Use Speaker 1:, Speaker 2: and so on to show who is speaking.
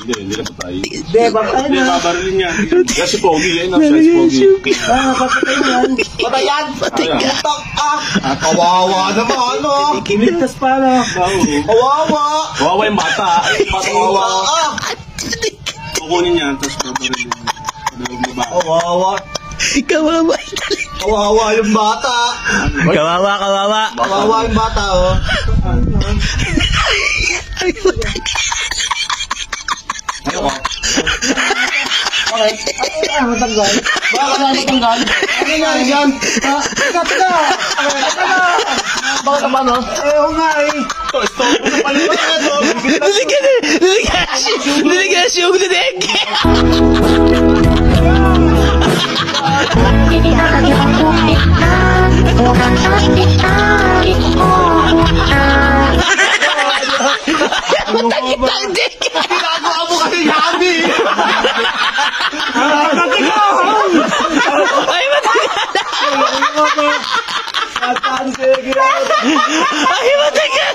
Speaker 1: Hindi na patay. Hindi, babarilin niya. Yan si Pogi, yan ang si Pogi.
Speaker 2: Patay yan. Patay yan. Putak kawawa naman, no?
Speaker 1: Kinigtas pa, no?
Speaker 2: Kawawa.
Speaker 1: Kawawa yung bata. Kawawa. Kukunin niya, tapos babarilin niya.
Speaker 2: Kawawa.
Speaker 3: Kawawa.
Speaker 2: Kawawa yung bata.
Speaker 3: Kawawa.
Speaker 2: Kawawa yung bata, oh.
Speaker 1: Okay. Matanggal. Bakit na matanggal? Ano nangyari dyan? Teka. Bakit naman, no?
Speaker 2: Oo nga, eh.
Speaker 1: Stop na pala ito.
Speaker 3: Delegasyon ko na
Speaker 2: Ginagawa mo kasi yabi.
Speaker 3: Ay, matagal!